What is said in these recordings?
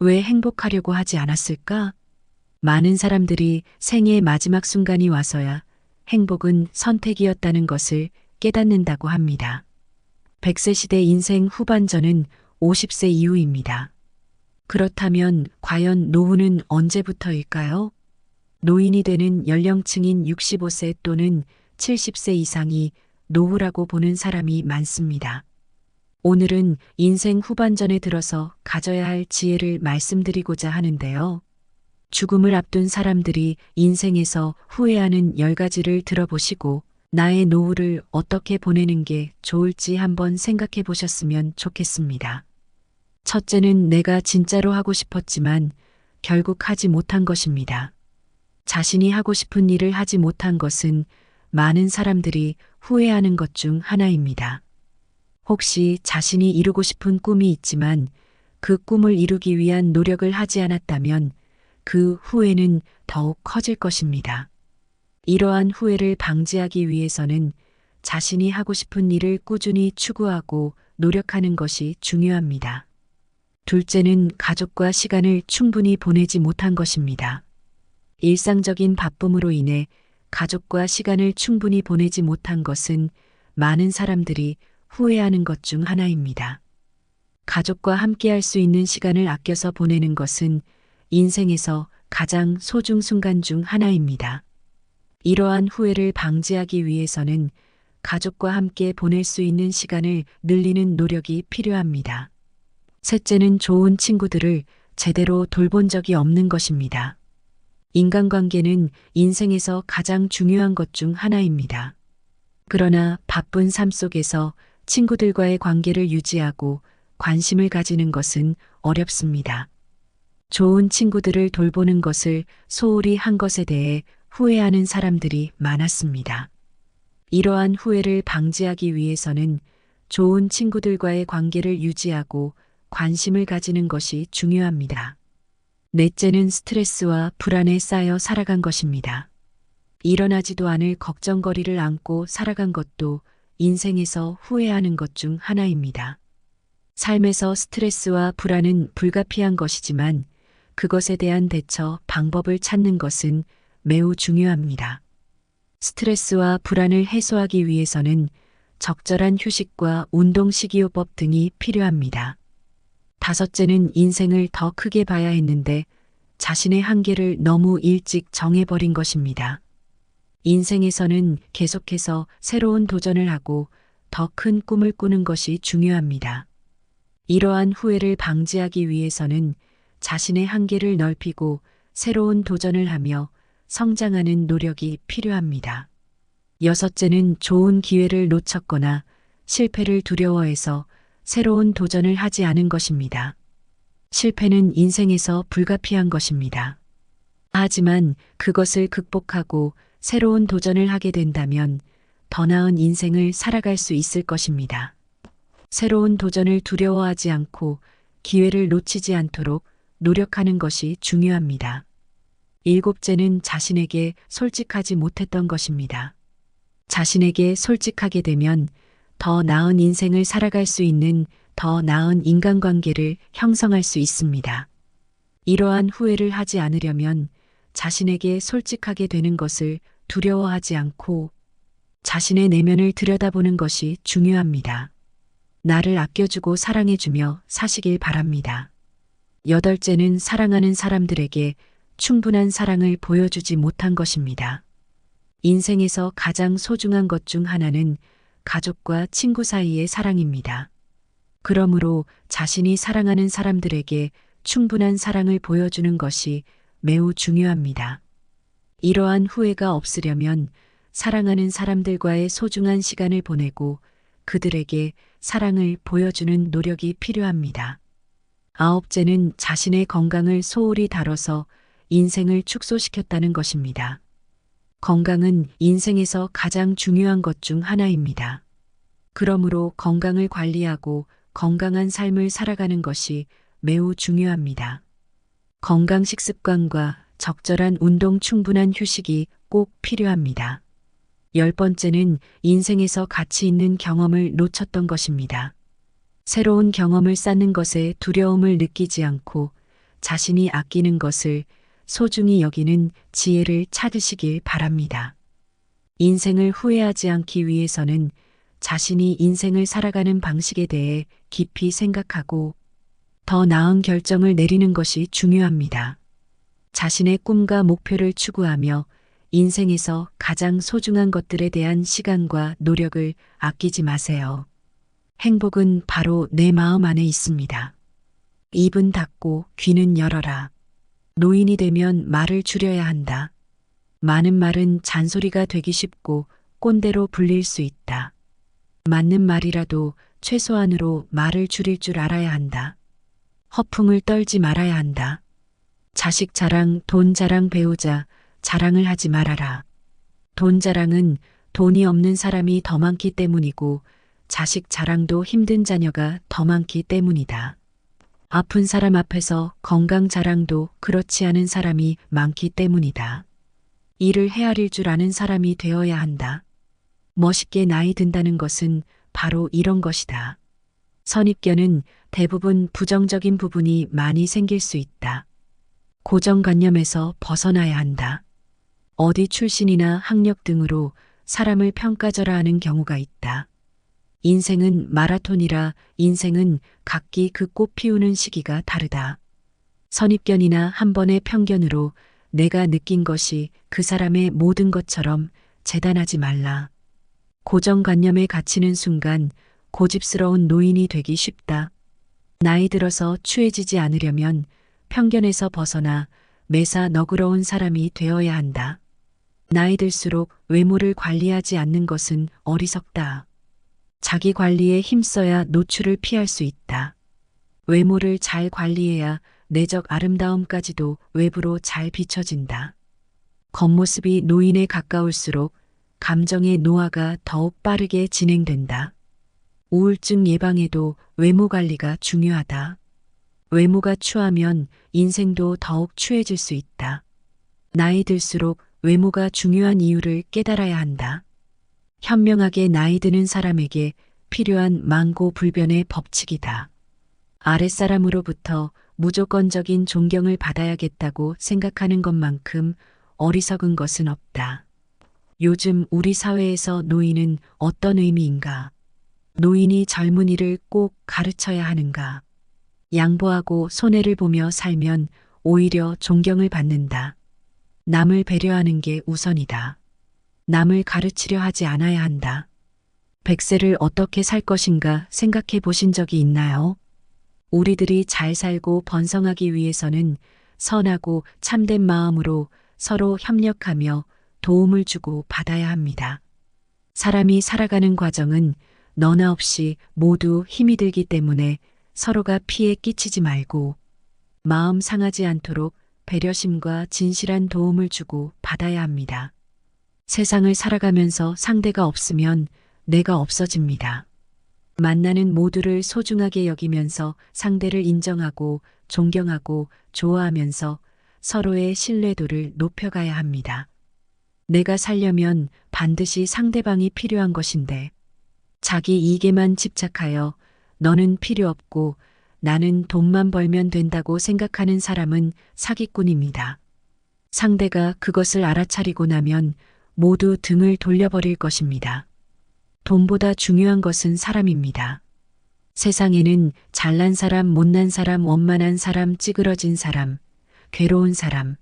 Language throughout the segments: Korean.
왜 행복하려고 하지 않았을까? 많은 사람들이 생애의 마지막 순간이 와서야 행복은 선택이었다는 것을 깨닫는다고 합니다. 100세 시대 인생 후반전은 50세 이후입니다. 그렇다면 과연 노후는 언제부터일까요? 노인이 되는 연령층인 65세 또는 70세 이상이 노후라고 보는 사람이 많습니다. 오늘은 인생 후반전에 들어서 가져야 할 지혜를 말씀드리고자 하는데요. 죽음을 앞둔 사람들이 인생에서 후회하는 10가지를 들어보시고 나의 노후를 어떻게 보내는 게 좋을지 한번 생각해 보셨으면 좋겠습니다. 첫째는 내가 진짜로 하고 싶었지만 결국 하지 못한 것입니다. 자신이 하고 싶은 일을 하지 못한 것은 많은 사람들이 후회하는 것 중 하나입니다. 혹시 자신이 이루고 싶은 꿈이 있지만 그 꿈을 이루기 위한 노력을 하지 않았다면 그 후회는 더욱 커질 것입니다. 이러한 후회를 방지하기 위해서는 자신이 하고 싶은 일을 꾸준히 추구하고 노력하는 것이 중요합니다. 둘째는 가족과 시간을 충분히 보내지 못한 것입니다. 일상적인 바쁨으로 인해 가족과 시간을 충분히 보내지 못한 것은 많은 사람들이 후회하는 것 중 하나입니다. 가족과 함께할 수 있는 시간을 아껴서 보내는 것은 인생에서 가장 소중 순간 중 하나입니다. 이러한 후회를 방지하기 위해서는 가족과 함께 보낼 수 있는 시간을 늘리는 노력이 필요합니다. 셋째는 좋은 친구들을 제대로 돌본 적이 없는 것입니다. 인간관계는 인생에서 가장 중요한 것 중 하나입니다. 그러나 바쁜 삶 속에서 친구들과의 관계를 유지하고 관심을 가지는 것은 어렵습니다. 좋은 친구들을 돌보는 것을 소홀히 한 것에 대해 후회하는 사람들이 많았습니다. 이러한 후회를 방지하기 위해서는 좋은 친구들과의 관계를 유지하고 관심을 가지는 것이 중요합니다. 넷째는 스트레스와 불안에 쌓여 살아간 것입니다. 일어나지도 않을 걱정거리를 안고 살아간 것도 인생에서 후회하는 것 중 하나입니다. 삶에서 스트레스와 불안은 불가피한 것이지만 그것에 대한 대처 방법을 찾는 것은 매우 중요합니다. 스트레스와 불안을 해소하기 위해서는 적절한 휴식과 운동 식이요법 등이 필요합니다. 다섯째는 인생을 더 크게 봐야 했는데 자신의 한계를 너무 일찍 정해버린 것입니다. 인생에서는 계속해서 새로운 도전을 하고 더 큰 꿈을 꾸는 것이 중요합니다. 이러한 후회를 방지하기 위해서는 자신의 한계를 넓히고 새로운 도전을 하며 성장하는 노력이 필요합니다. 여섯째는 좋은 기회를 놓쳤거나 실패를 두려워해서 새로운 도전을 하지 않은 것입니다. 실패는 인생에서 불가피한 것입니다. 하지만 그것을 극복하고 새로운 도전을 하게 된다면 더 나은 인생을 살아갈 수 있을 것입니다. 새로운 도전을 두려워하지 않고 기회를 놓치지 않도록 노력하는 것이 중요합니다. 일곱째는 자신에게 솔직하지 못했던 것입니다. 자신에게 솔직하게 되면 더 나은 인생을 살아갈 수 있는 더 나은 인간관계를 형성할 수 있습니다. 이러한 후회를 하지 않으려면 자신에게 솔직하게 되는 것을 두려워하지 않고 자신의 내면을 들여다보는 것이 중요합니다. 나를 아껴주고 사랑해주며 사시길 바랍니다. 여덟째는 사랑하는 사람들에게 충분한 사랑을 보여주지 못한 것입니다. 인생에서 가장 소중한 것 중 하나는 가족과 친구 사이의 사랑입니다. 그러므로 자신이 사랑하는 사람들에게 충분한 사랑을 보여주는 것이 매우 중요합니다. 이러한 후회가 없으려면 사랑하는 사람들과의 소중한 시간을 보내고 그들에게 사랑을 보여주는 노력이 필요합니다. 아홉째는 자신의 건강을 소홀히 다뤄서 인생을 축소시켰다는 것입니다. 건강은 인생에서 가장 중요한 것 중 하나입니다. 그러므로 건강을 관리하고 건강한 삶을 살아가는 것이 매우 중요합니다. 건강 식습관과 적절한 운동, 충분한 휴식이 꼭 필요합니다. 10번째는 인생에서 가치 있는 경험을 놓쳤던 것입니다. 새로운 경험을 쌓는 것에 두려움을 느끼지 않고 자신이 아끼는 것을 소중히 여기는 지혜를 찾으시길 바랍니다. 인생을 후회하지 않기 위해서는 자신이 인생을 살아가는 방식에 대해 깊이 생각하고 더 나은 결정을 내리는 것이 중요합니다. 자신의 꿈과 목표를 추구하며 인생에서 가장 소중한 것들에 대한 시간과 노력을 아끼지 마세요. 행복은 바로 내 마음 안에 있습니다. 입은 닫고 귀는 열어라. 노인이 되면 말을 줄여야 한다. 많은 말은 잔소리가 되기 쉽고 꼰대로 불릴 수 있다. 맞는 말이라도 최소한으로 말을 줄일 줄 알아야 한다. 허풍을 떨지 말아야 한다. 자식 자랑, 돈 자랑, 배우자 자랑을 하지 말아라. 돈 자랑은 돈이 없는 사람이 더 많기 때문이고 자식 자랑도 힘든 자녀가 더 많기 때문이다. 아픈 사람 앞에서 건강 자랑도 그렇지 않은 사람이 많기 때문이다. 이를 헤아릴 줄 아는 사람이 되어야 한다. 멋있게 나이 든다는 것은 바로 이런 것이다. 선입견은 대부분 부정적인 부분이 많이 생길 수 있다. 고정관념에서 벗어나야 한다. 어디 출신이나 학력 등으로 사람을 평가절하하는 경우가 있다. 인생은 마라톤이라 인생은 각기 그 꽃 피우는 시기가 다르다. 선입견이나 한 번의 편견으로 내가 느낀 것이 그 사람의 모든 것처럼 재단하지 말라. 고정관념에 갇히는 순간 고집스러운 노인이 되기 쉽다. 나이 들어서 추해지지 않으려면 편견에서 벗어나 매사 너그러운 사람이 되어야 한다. 나이 들수록 외모를 관리하지 않는 것은 어리석다. 자기 관리에 힘써야 노출을 피할 수 있다. 외모를 잘 관리해야 내적 아름다움까지도 외부로 잘 비춰진다. 겉모습이 노인에 가까울수록 감정의 노화가 더욱 빠르게 진행된다. 우울증 예방에도 외모 관리가 중요하다. 외모가 추하면 인생도 더욱 추해질 수 있다. 나이 들수록 외모가 중요한 이유를 깨달아야 한다. 현명하게 나이 드는 사람에게 필요한 만고불변의 법칙이다. 아랫사람으로부터 무조건적인 존경을 받아야겠다고 생각하는 것만큼 어리석은 것은 없다. 요즘 우리 사회에서 노인은 어떤 의미인가? 노인이 젊은이를 꼭 가르쳐야 하는가? 양보하고 손해를 보며 살면 오히려 존경을 받는다. 남을 배려하는 게 우선이다. 남을 가르치려 하지 않아야 한다. 100세를 어떻게 살 것인가 생각해 보신 적이 있나요? 우리들이 잘 살고 번성하기 위해서는 선하고 참된 마음으로 서로 협력하며 도움을 주고 받아야 합니다. 사람이 살아가는 과정은 너나 없이 모두 힘이 들기 때문에 서로가 피해 끼치지 말고 마음 상하지 않도록 배려심과 진실한 도움을 주고 받아야 합니다. 세상을 살아가면서 상대가 없으면 내가 없어집니다. 만나는 모두를 소중하게 여기면서 상대를 인정하고 존경하고 좋아하면서 서로의 신뢰도를 높여가야 합니다. 내가 살려면 반드시 상대방이 필요한 것인데 자기 이익에만 집착하여 너는 필요 없고 나는 돈만 벌면 된다고 생각하는 사람은 사기꾼입니다. 상대가 그것을 알아차리고 나면 모두 등을 돌려버릴 것입니다. 돈보다 중요한 것은 사람입니다. 세상에는 잘난 사람, 못난 사람, 원만한 사람, 찌그러진 사람, 괴로운 사람,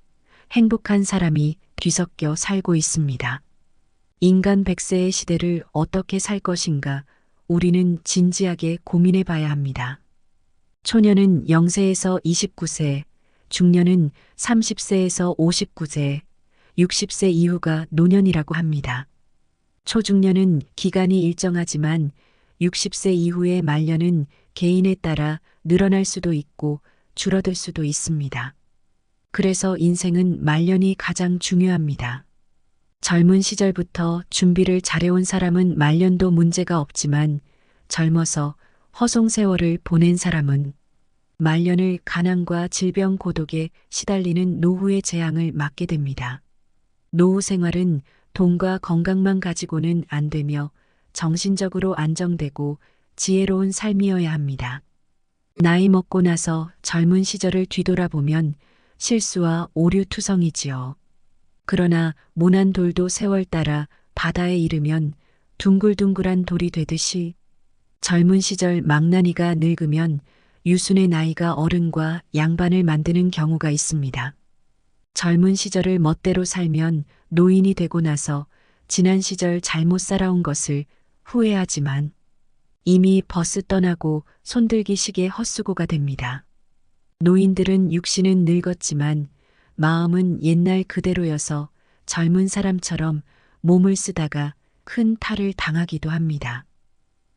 행복한 사람이 뒤섞여 살고 있습니다. 인간 100세의 시대를 어떻게 살 것인가 우리는 진지하게 고민해 봐야 합니다. 초년은 0세에서 29세, 중년은 30세에서 59세, 60세 이후가 노년이라고 합니다. 초중년은 기간이 일정하지만 60세 이후의 말년은 개인에 따라 늘어날 수도 있고 줄어들 수도 있습니다. 그래서 인생은 말년이 가장 중요합니다. 젊은 시절부터 준비를 잘해온 사람은 말년도 문제가 없지만 젊어서 허송세월을 보낸 사람은 말년을 가난과 질병 고독에 시달리는 노후의 재앙을 맞게 됩니다. 노후 생활은 돈과 건강만 가지고는 안 되며 정신적으로 안정되고 지혜로운 삶이어야 합니다. 나이 먹고 나서 젊은 시절을 뒤돌아보면 실수와 오류투성이지요. 그러나 모난 돌도 세월 따라 바다에 이르면 둥글둥글한 돌이 되듯이 젊은 시절 망나니가 늙으면 유순의 나이가 어른과 양반을 만드는 경우가 있습니다. 젊은 시절을 멋대로 살면 노인이 되고 나서 지난 시절 잘못 살아온 것을 후회하지만 이미 버스 떠나고 손들기 시기에 헛수고가 됩니다. 노인들은 육신은 늙었지만 마음은 옛날 그대로여서 젊은 사람처럼 몸을 쓰다가 큰 탈을 당하기도 합니다.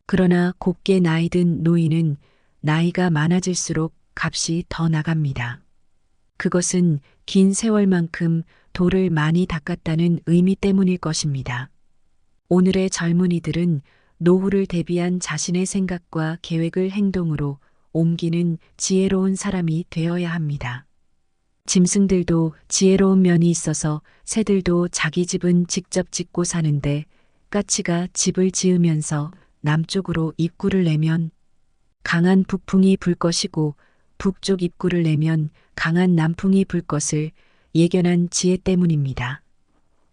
그러나 곱게 나이 든 노인은 나이가 많아질수록 값이 더 나갑니다. 그것은 긴 세월만큼 돌을 많이 닦았다는 의미 때문일 것입니다. 오늘의 젊은이들은 노후를 대비한 자신의 생각과 계획을 행동으로 옮기는 지혜로운 사람이 되어야 합니다. 짐승들도 지혜로운 면이 있어서 새들도 자기 집은 직접 짓고 사는데 까치가 집을 지으면서 남쪽으로 입구를 내면 강한 북풍이 불 것이고 북쪽 입구를 내면 강한 남풍이 불 것을 예견한 지혜 때문입니다.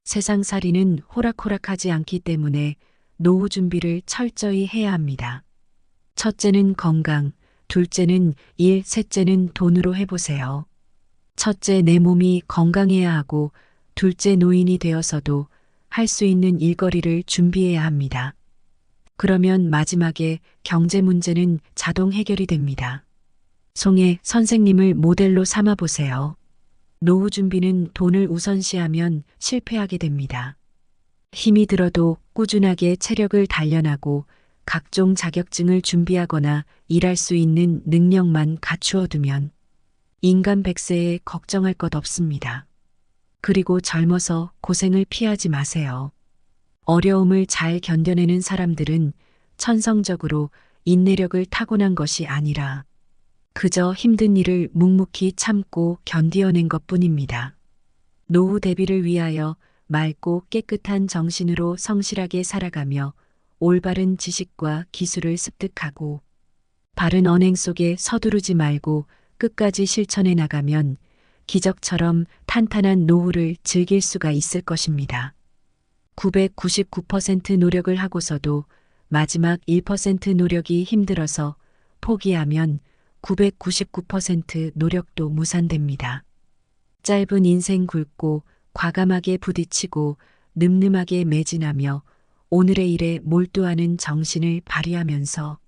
세상살이는 호락호락하지 않기 때문에 노후 준비를 철저히 해야 합니다. 첫째는 건강, 둘째는 일, 셋째는 돈으로 해보세요. 첫째 내 몸이 건강해야 하고 둘째 노인이 되어서도 할 수 있는 일거리를 준비해야 합니다. 그러면 마지막에 경제 문제는 자동 해결이 됩니다. 송해 선생님을 모델로 삼아 보세요. 노후 준비는 돈을 우선시하면 실패하게 됩니다. 힘이 들어도 꾸준하게 체력을 단련하고 각종 자격증을 준비하거나 일할 수 있는 능력만 갖추어 두면 인간 100세에 걱정할 것 없습니다. 그리고 젊어서 고생을 피하지 마세요. 어려움을 잘 견뎌내는 사람들은 천성적으로 인내력을 타고난 것이 아니라 그저 힘든 일을 묵묵히 참고 견디어낸 것뿐입니다. 노후 대비를 위하여 맑고 깨끗한 정신으로 성실하게 살아가며 올바른 지식과 기술을 습득하고 바른 언행 속에 서두르지 말고 끝까지 실천해 나가면 기적처럼 탄탄한 노후를 즐길 수가 있을 것입니다. 999% 노력을 하고서도 마지막 1% 노력이 힘들어서 포기하면 999% 노력도 무산됩니다. 짧은 인생 굵고 과감하게 부딪히고 늠름하게 매진하며 오늘의 일에 몰두하는 정신을 발휘하면서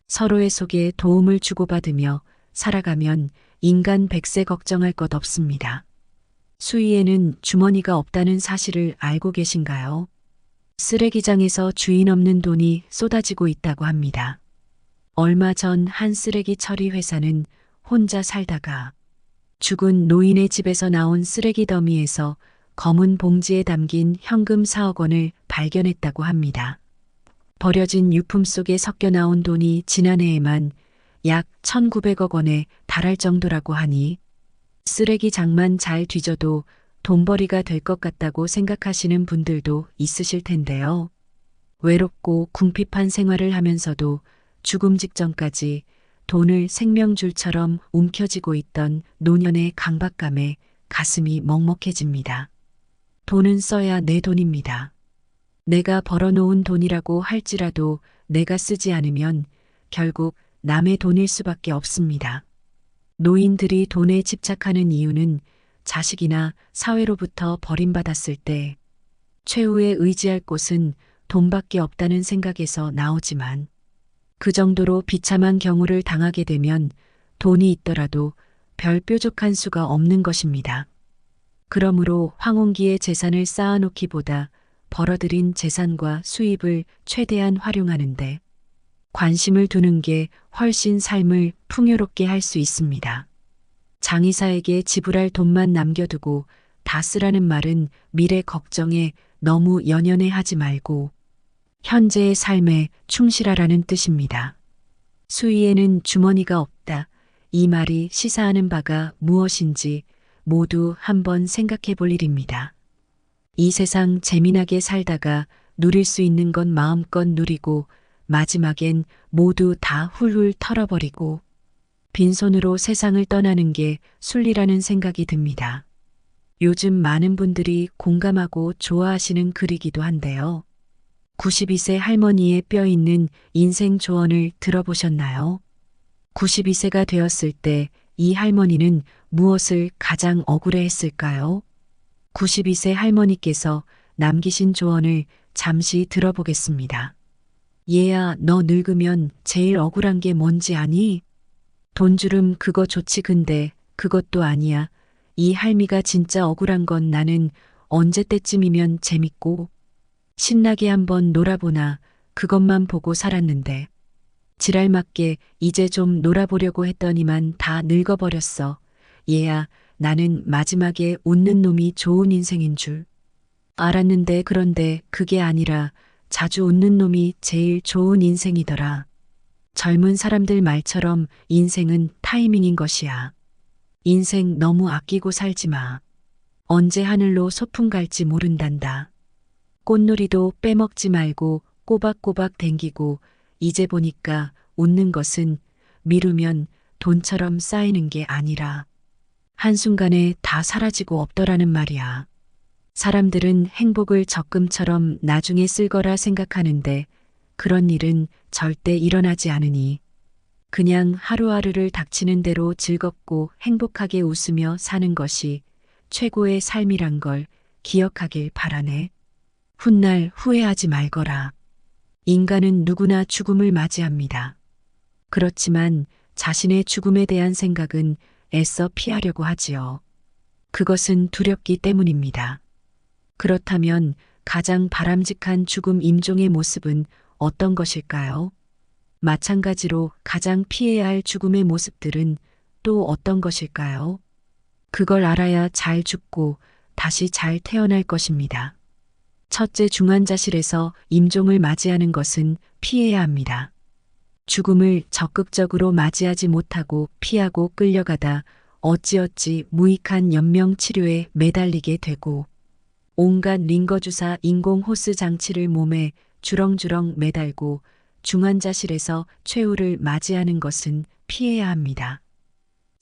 서로의 속에 도움을 주고받으며 살아가면 인간 100세 걱정할 것 없습니다. 수위에는 주머니가 없다는 사실을 알고 계신가요? 쓰레기장에서 주인 없는 돈이 쏟아지고 있다고 합니다. 얼마 전 한 쓰레기 처리 회사는 혼자 살다가 죽은 노인의 집에서 나온 쓰레기 더미에서 검은 봉지에 담긴 현금 4억 원을 발견했다고 합니다. 버려진 유품 속에 섞여 나온 돈이 지난해에만 약 1,900억 원에 달할 정도라고 하니 쓰레기장만 잘 뒤져도 돈벌이가 될 것 같다고 생각하시는 분들도 있으실 텐데요. 외롭고 궁핍한 생활을 하면서도 죽음 직전까지 돈을 생명줄처럼 움켜쥐고 있던 노년의 강박감에 가슴이 먹먹해집니다. 돈은 써야 내 돈입니다. 내가 벌어놓은 돈이라고 할지라도 내가 쓰지 않으면 결국 남의 돈일 수밖에 없습니다. 노인들이 돈에 집착하는 이유는 자식이나 사회로부터 버림받았을 때 최후에 의지할 곳은 돈밖에 없다는 생각에서 나오지만 그 정도로 비참한 경우를 당하게 되면 돈이 있더라도 별 뾰족한 수가 없는 것입니다. 그러므로 황혼기에 재산을 쌓아놓기보다 벌어들인 재산과 수입을 최대한 활용하는데 관심을 두는 게 훨씬 삶을 풍요롭게 할 수 있습니다. 장의사에게 지불할 돈만 남겨두고 다 쓰라는 말은 미래 걱정에 너무 연연해 하지 말고 현재의 삶에 충실하라는 뜻입니다. 수위에는 주머니가 없다. 이 말이 시사하는 바가 무엇인지 모두 한번 생각해 볼 일입니다. 이 세상 재미나게 살다가 누릴 수 있는 건 마음껏 누리고 마지막엔 모두 다 훌훌 털어버리고 빈손으로 세상을 떠나는 게 순리라는 생각이 듭니다. 요즘 많은 분들이 공감하고 좋아하시는 글이기도 한데요. 92세 할머니의 뼈 있는 인생 조언을 들어보셨나요? 92세가 되었을 때 이 할머니는 무엇을 가장 억울해 했을까요? 92세 할머니께서 남기신 조언을 잠시 들어보겠습니다. 얘야, 너 늙으면 제일 억울한 게 뭔지 아니? 돈주름 그거 좋지 근데 그것도 아니야. 이 할미가 진짜 억울한 건 나는 언제 때쯤이면 재밌고 신나게 한번 놀아보나 그것만 보고 살았는데 지랄 맞게 이제 좀 놀아보려고 했더니만 다 늙어버렸어. 얘야, 나는 마지막에 웃는 놈이 좋은 인생인 줄 알았는데 그런데 그게 아니라 자주 웃는 놈이 제일 좋은 인생이더라. 젊은 사람들 말처럼 인생은 타이밍인 것이야. 인생 너무 아끼고 살지 마. 언제 하늘로 소풍 갈지 모른단다. 꽃놀이도 빼먹지 말고 꼬박꼬박 댕기고 이제 보니까 웃는 것은 미루면 돈처럼 쌓이는 게 아니라 한순간에 다 사라지고 없더라는 말이야. 사람들은 행복을 적금처럼 나중에 쓸 거라 생각하는데 그런 일은 절대 일어나지 않으니 그냥 하루하루를 닥치는 대로 즐겁고 행복하게 웃으며 사는 것이 최고의 삶이란 걸 기억하길 바라네. 훗날 후회하지 말거라. 인간은 누구나 죽음을 맞이합니다. 그렇지만 자신의 죽음에 대한 생각은 애써 피하려고 하지요. 그것은 두렵기 때문입니다. 그렇다면 가장 바람직한 죽음 임종의 모습은 어떤 것일까요? 마찬가지로 가장 피해야 할 죽음의 모습들은 또 어떤 것일까요? 그걸 알아야 잘 죽고 다시 잘 태어날 것입니다. 첫째, 중환자실에서 임종을 맞이하는 것은 피해야 합니다. 죽음을 적극적으로 맞이하지 못하고 피하고 끌려가다 어찌어찌 무익한 연명치료에 매달리게 되고 온갖 링거주사 인공호스 장치를 몸에 주렁주렁 매달고 중환자실에서 최후를 맞이하는 것은 피해야 합니다.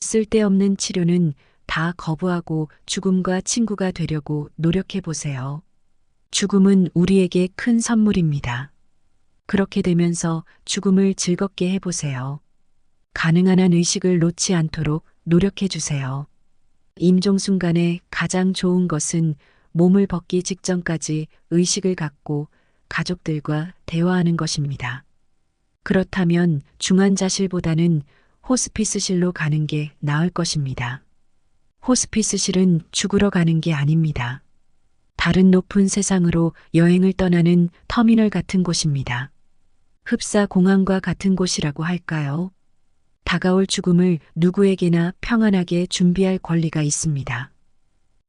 쓸데없는 치료는 다 거부하고 죽음과 친구가 되려고 노력해 보세요. 죽음은 우리에게 큰 선물입니다. 그렇게 되면서 죽음을 즐겁게 해보세요. 가능한 한 의식을 놓지 않도록 노력해 주세요. 임종 순간에 가장 좋은 것은 몸을 벗기 직전까지 의식을 갖고 가족들과 대화하는 것입니다. 그렇다면 중환자실보다는 호스피스실로 가는 게 나을 것입니다. 호스피스실은 죽으러 가는 게 아닙니다. 다른 높은 세상으로 여행을 떠나는 터미널 같은 곳입니다. 흡사 공항과 같은 곳이라고 할까요? 다가올 죽음을 누구에게나 평안하게 준비할 권리가 있습니다.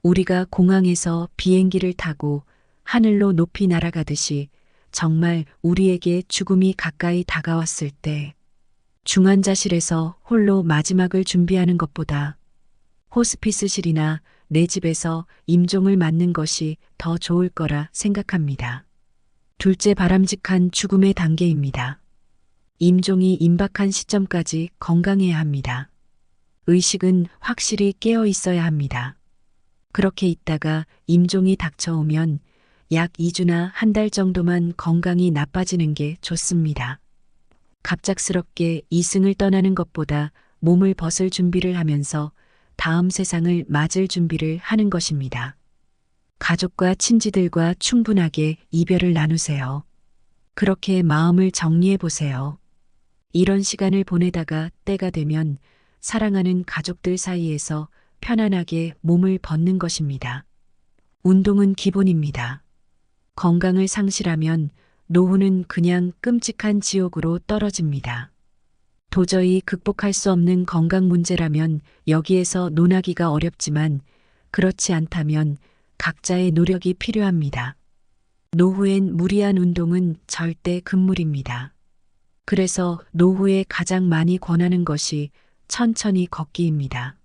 우리가 공항에서 비행기를 타고 하늘로 높이 날아가듯이 정말 우리에게 죽음이 가까이 다가왔을 때 중환자실에서 홀로 마지막을 준비하는 것보다 호스피스실이나 내 집에서 임종을 맞는 것이 더 좋을 거라 생각합니다. 둘째, 바람직한 죽음의 단계입니다. 임종이 임박한 시점까지 건강해야 합니다. 의식은 확실히 깨어 있어야 합니다. 그렇게 있다가 임종이 닥쳐오면 약 2주나 한 달 정도만 건강이 나빠지는 게 좋습니다. 갑작스럽게 이승을 떠나는 것보다 몸을 벗을 준비를 하면서 다음 세상을 맞을 준비를 하는 것입니다. 가족과 친지들과 충분하게 이별을 나누세요. 그렇게 마음을 정리해 보세요. 이런 시간을 보내다가 때가 되면 사랑하는 가족들 사이에서 편안하게 몸을 벗는 것입니다. 운동은 기본입니다. 건강을 상실하면 노후는 그냥 끔찍한 지옥으로 떨어집니다. 도저히 극복할 수 없는 건강 문제라면 여기에서 논하기가 어렵지만 그렇지 않다면 각자의 노력이 필요합니다. 노후엔 무리한 운동은 절대 금물입니다. 그래서 노후에 가장 많이 권하는 것이 천천히 걷기입니다.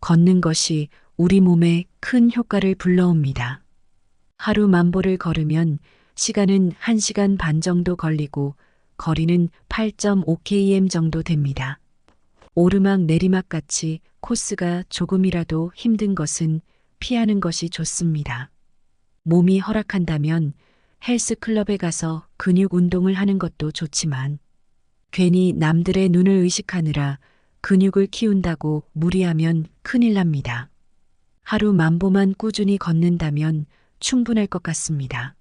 걷는 것이 우리 몸에 큰 효과를 불러옵니다. 하루 10,000보를 걸으면 시간은 1시간 반 정도 걸리고 거리는 8.5km 정도 됩니다. 오르막 내리막 같이 코스가 조금이라도 힘든 것은 피하는 것이 좋습니다. 몸이 허락한다면 헬스클럽에 가서 근육 운동을 하는 것도 좋지만 괜히 남들의 눈을 의식하느라 근육을 키운다고 무리하면 큰일 납니다. 하루 만보만 꾸준히 걷는다면 충분할 것 같습니다.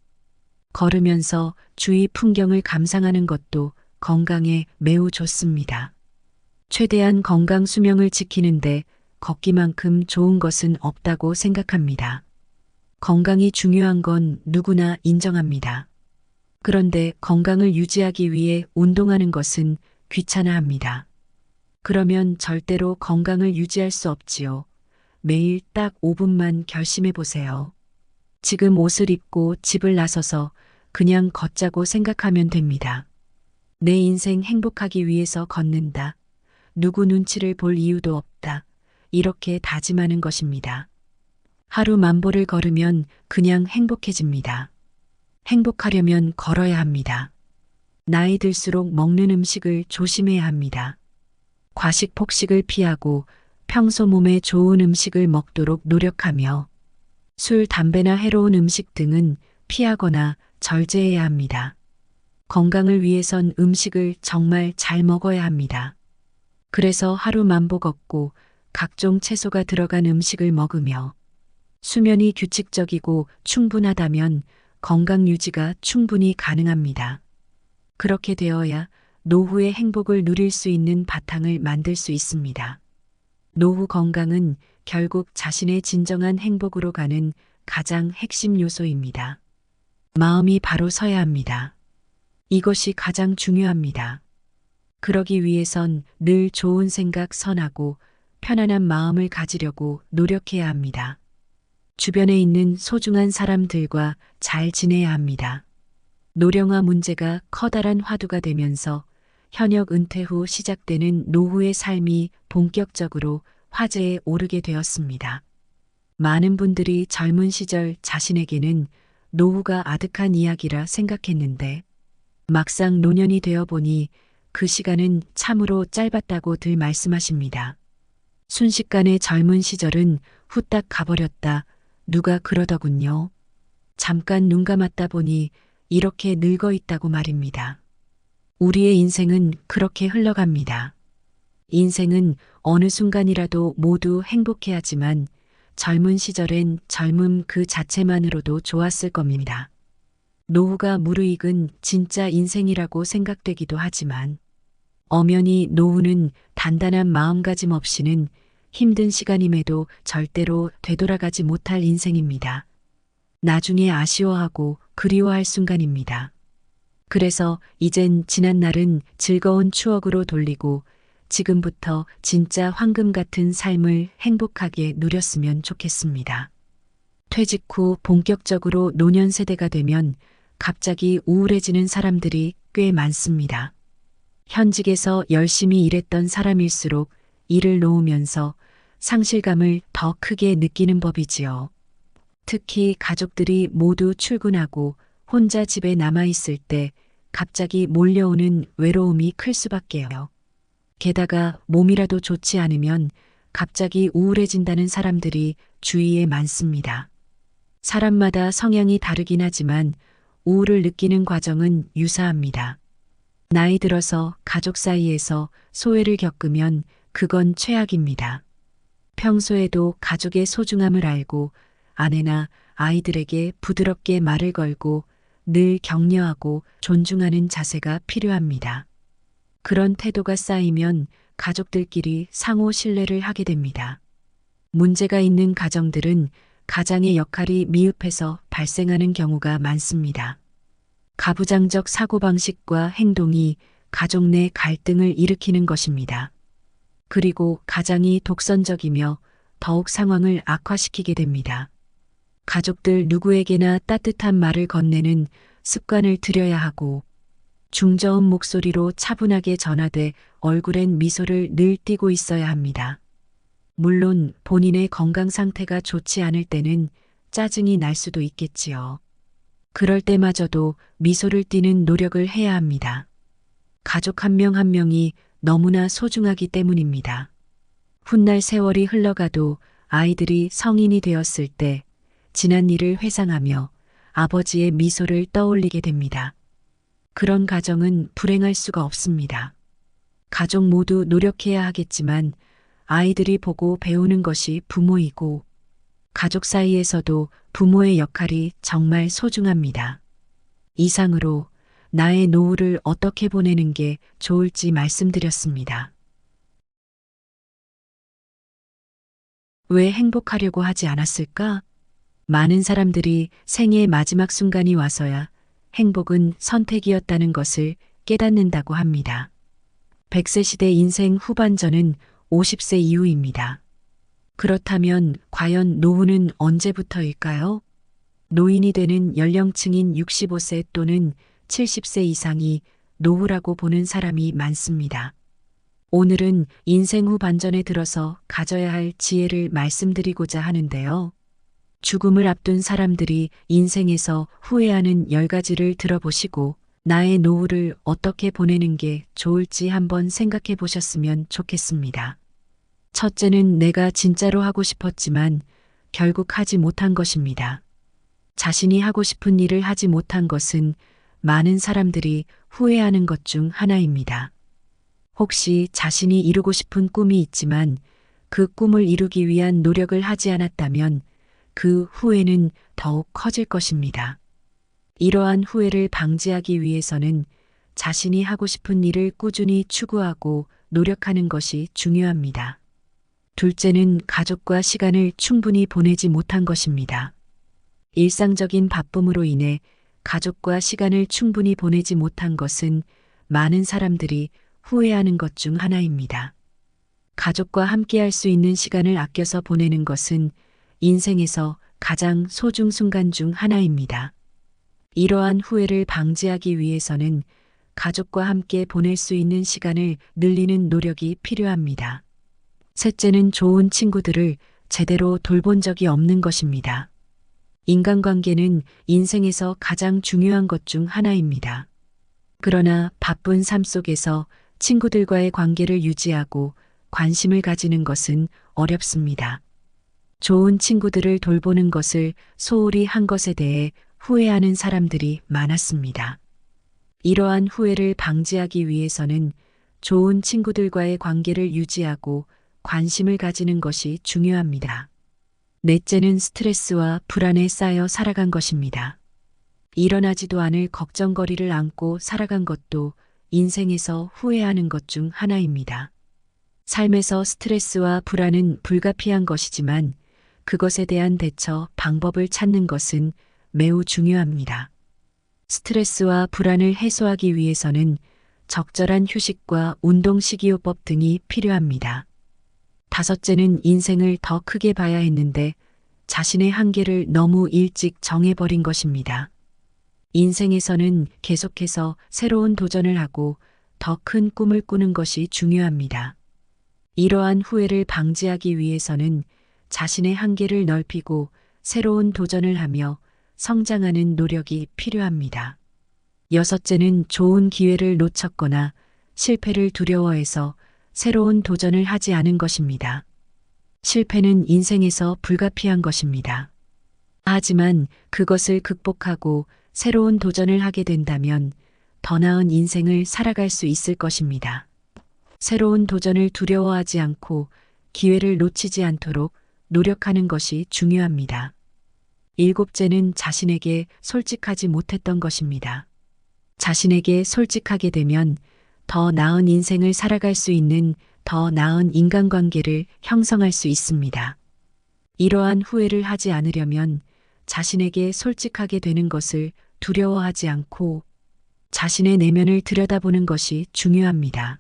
걸으면서 주위 풍경을 감상하는 것도 건강에 매우 좋습니다. 최대한 건강 수명을 지키는데 걷기만큼 좋은 것은 없다고 생각합니다. 건강이 중요한 건 누구나 인정합니다. 그런데 건강을 유지하기 위해 운동하는 것은 귀찮아합니다. 그러면 절대로 건강을 유지할 수 없지요. 매일 딱 5분만 결심해 보세요. 지금 옷을 입고 집을 나서서 그냥 걷자고 생각하면 됩니다. 내 인생 행복하기 위해서 걷는다. 누구 눈치를 볼 이유도 없다. 이렇게 다짐하는 것입니다. 하루 만보를 걸으면 그냥 행복해집니다. 행복하려면 걸어야 합니다. 나이 들수록 먹는 음식을 조심해야 합니다. 과식 폭식을 피하고 평소 몸에 좋은 음식을 먹도록 노력하며 술, 담배나 해로운 음식 등은 피하거나 절제해야 합니다. 건강을 위해선 음식을 정말 잘 먹어야 합니다. 그래서 하루 만보 걷고 각종 채소가 들어간 음식을 먹으며 수면이 규칙적이고 충분하다면 건강 유지가 충분히 가능합니다. 그렇게 되어야 노후의 행복을 누릴 수 있는 바탕을 만들 수 있습니다. 노후 건강은 결국 자신의 진정한 행복으로 가는 가장 핵심 요소입니다. 마음이 바로 서야 합니다. 이것이 가장 중요합니다. 그러기 위해선 늘 좋은 생각, 선하고 편안한 마음을 가지려고 노력해야 합니다. 주변에 있는 소중한 사람들과 잘 지내야 합니다. 노령화 문제가 커다란 화두가 되면서 현역 은퇴 후 시작되는 노후의 삶이 본격적으로 화제에 오르게 되었습니다. 많은 분들이 젊은 시절 자신에게는 노후가 아득한 이야기라 생각했는데 막상 노년이 되어 보니 그 시간은 참으로 짧았다고들 말씀하십니다. 순식간에 젊은 시절은 후딱 가버렸다. 누가 그러더군요. 잠깐 눈 감았다 보니 이렇게 늙어 있다고 말입니다. 우리의 인생은 그렇게 흘러갑니다. 인생은 어느 순간이라도 모두 행복해야지만 젊은 시절엔 젊음 그 자체만으로도 좋았을 겁니다. 노후가 무르익은 진짜 인생이라고 생각되기도 하지만 엄연히 노후는 단단한 마음가짐 없이는 힘든 시간임에도 절대로 되돌아가지 못할 인생입니다. 나중에 아쉬워하고 그리워할 순간입니다. 그래서 이젠 지난 날은 즐거운 추억으로 돌리고 지금부터 진짜 황금 같은 삶을 행복하게 누렸으면 좋겠습니다. 퇴직 후 본격적으로 노년 세대가 되면 갑자기 우울해지는 사람들이 꽤 많습니다. 현직에서 열심히 일했던 사람일수록 일을 놓으면서 상실감을 더 크게 느끼는 법이지요. 특히 가족들이 모두 출근하고 혼자 집에 남아있을 때 갑자기 몰려오는 외로움이 클 수밖에요. 게다가 몸이라도 좋지 않으면 갑자기 우울해진다는 사람들이 주위에 많습니다. 사람마다 성향이 다르긴 하지만 우울을 느끼는 과정은 유사합니다. 나이 들어서 가족 사이에서 소외를 겪으면 그건 최악입니다. 평소에도 가족의 소중함을 알고 아내나 아이들에게 부드럽게 말을 걸고 늘 격려하고 존중하는 자세가 필요합니다. 그런 태도가 쌓이면 가족들끼리 상호 신뢰를 하게 됩니다. 문제가 있는 가정들은 가장의 역할이 미흡해서 발생하는 경우가 많습니다. 가부장적 사고방식과 행동이 가족 내 갈등을 일으키는 것입니다. 그리고 가장이 독선적이며 더욱 상황을 악화시키게 됩니다. 가족들 누구에게나 따뜻한 말을 건네는 습관을 들여야 하고 중저음 목소리로 차분하게 전하되 얼굴엔 미소를 늘 띠고 있어야 합니다. 물론 본인의 건강 상태가 좋지 않을 때는 짜증이 날 수도 있겠지요. 그럴 때마저도 미소를 띠는 노력을 해야 합니다. 가족 한 명 한 명이 너무나 소중하기 때문입니다. 훗날 세월이 흘러가도 아이들이 성인이 되었을 때 지난 일을 회상하며 아버지의 미소를 떠올리게 됩니다. 그런 가정은 불행할 수가 없습니다. 가족 모두 노력해야 하겠지만 아이들이 보고 배우는 것이 부모이고 가족 사이에서도 부모의 역할이 정말 소중합니다. 이상으로 나의 노후를 어떻게 보내는 게 좋을지 말씀드렸습니다. 왜 행복하려고 하지 않았을까? 많은 사람들이 생애의 마지막 순간이 와서야 행복은 선택이었다는 것을 깨닫는다고 합니다. 100세 시대 인생 후반전은 50세 이후입니다. 그렇다면 과연 노후는 언제부터일까요? 노인이 되는 연령층인 65세 또는 70세 이상이 노후라고 보는 사람이 많습니다. 오늘은 인생 후 반전에 들어서 가져야 할 지혜를 말씀드리고자 하는데요. 죽음을 앞둔 사람들이 인생에서 후회하는 10가지를 들어보시고 나의 노후를 어떻게 보내는 게 좋을지 한번 생각해 보셨으면 좋겠습니다. 첫째는 내가 진짜로 하고 싶었지만 결국 하지 못한 것입니다. 자신이 하고 싶은 일을 하지 못한 것은 많은 사람들이 후회하는 것 중 하나입니다. 혹시 자신이 이루고 싶은 꿈이 있지만 그 꿈을 이루기 위한 노력을 하지 않았다면 그 후회는 더욱 커질 것입니다. 이러한 후회를 방지하기 위해서는 자신이 하고 싶은 일을 꾸준히 추구하고 노력하는 것이 중요합니다. 둘째는 가족과 시간을 충분히 보내지 못한 것입니다. 일상적인 바쁨으로 인해 가족과 시간을 충분히 보내지 못한 것은 많은 사람들이 후회하는 것 중 하나입니다. 가족과 함께할 수 있는 시간을 아껴서 보내는 것은 인생에서 가장 소중 순간 중 하나입니다. 이러한 후회를 방지하기 위해서는 가족과 함께 보낼 수 있는 시간을 늘리는 노력이 필요합니다. 셋째는 좋은 친구들을 제대로 돌본 적이 없는 것입니다. 인간관계는 인생에서 가장 중요한 것 중 하나입니다. 그러나 바쁜 삶 속에서 친구들과의 관계를 유지하고 관심을 가지는 것은 어렵습니다. 좋은 친구들을 돌보는 것을 소홀히 한 것에 대해 후회하는 사람들이 많았습니다. 이러한 후회를 방지하기 위해서는 좋은 친구들과의 관계를 유지하고 관심을 가지는 것이 중요합니다. 넷째는 스트레스와 불안에 쌓여 살아간 것입니다. 일어나지도 않을 걱정거리를 안고 살아간 것도 인생에서 후회하는 것 중 하나입니다. 삶에서 스트레스와 불안은 불가피한 것이지만 그것에 대한 대처 방법을 찾는 것은 매우 중요합니다. 스트레스와 불안을 해소하기 위해서는 적절한 휴식과 운동 식이요법 등이 필요합니다. 다섯째는 인생을 더 크게 봐야 했는데 자신의 한계를 너무 일찍 정해버린 것입니다. 인생에서는 계속해서 새로운 도전을 하고 더 큰 꿈을 꾸는 것이 중요합니다. 이러한 후회를 방지하기 위해서는 자신의 한계를 넓히고 새로운 도전을 하며 성장하는 노력이 필요합니다. 여섯째는 좋은 기회를 놓쳤거나 실패를 두려워해서 새로운 도전을 하지 않은 것입니다. 실패는 인생에서 불가피한 것입니다. 하지만 그것을 극복하고 새로운 도전을 하게 된다면 더 나은 인생을 살아갈 수 있을 것입니다. 새로운 도전을 두려워하지 않고 기회를 놓치지 않도록 노력하는 것이 중요합니다. 일곱째는 자신에게 솔직하지 못했던 것입니다. 자신에게 솔직하게 되면 더 나은 인생을 살아갈 수 있는 더 나은 인간관계를 형성할 수 있습니다. 이러한 후회를 하지 않으려면 자신에게 솔직하게 되는 것을 두려워하지 않고 자신의 내면을 들여다보는 것이 중요합니다.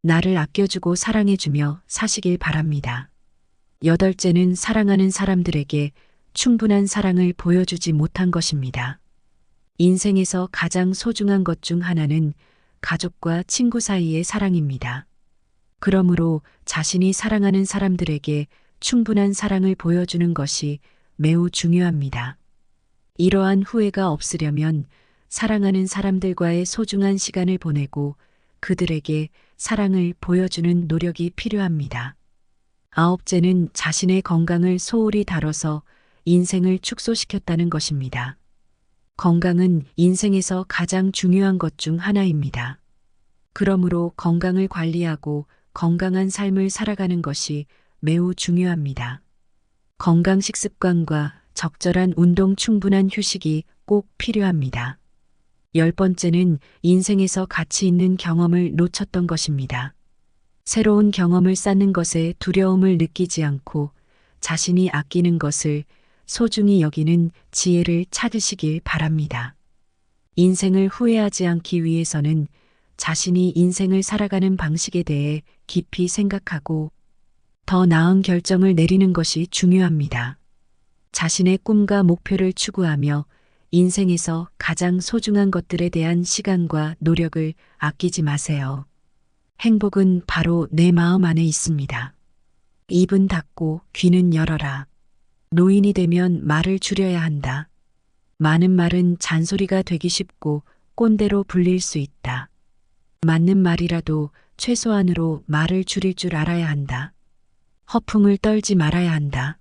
나를 아껴주고 사랑해주며 사시길 바랍니다. 여덟째는 사랑하는 사람들에게 충분한 사랑을 보여주지 못한 것입니다. 인생에서 가장 소중한 것 중 하나는 가족과 친구 사이의 사랑입니다. 그러므로 자신이 사랑하는 사람들에게 충분한 사랑을 보여주는 것이 매우 중요합니다. 이러한 후회가 없으려면 사랑하는 사람들과의 소중한 시간을 보내고 그들에게 사랑을 보여주는 노력이 필요합니다. 아홉째는 자신의 건강을 소홀히 다뤄서 인생을 축소시켰다는 것입니다. 건강은 인생에서 가장 중요한 것 중 하나입니다. 그러므로 건강을 관리하고 건강한 삶을 살아가는 것이 매우 중요합니다. 건강 식습관과 적절한 운동, 충분한 휴식이 꼭 필요합니다. 10번째는 인생에서 가치 있는 경험을 놓쳤던 것입니다. 새로운 경험을 쌓는 것에 두려움을 느끼지 않고 자신이 아끼는 것을 소중히 여기는 지혜를 찾으시길 바랍니다. 인생을 후회하지 않기 위해서는 자신이 인생을 살아가는 방식에 대해 깊이 생각하고 더 나은 결정을 내리는 것이 중요합니다. 자신의 꿈과 목표를 추구하며 인생에서 가장 소중한 것들에 대한 시간과 노력을 아끼지 마세요. 행복은 바로 내 마음 안에 있습니다. 입은 닫고 귀는 열어라. 노인이 되면 말을 줄여야 한다. 많은 말은 잔소리가 되기 쉽고 꼰대로 불릴 수 있다. 맞는 말이라도 최소한으로 말을 줄일 줄 알아야 한다. 허풍을 떨지 말아야 한다.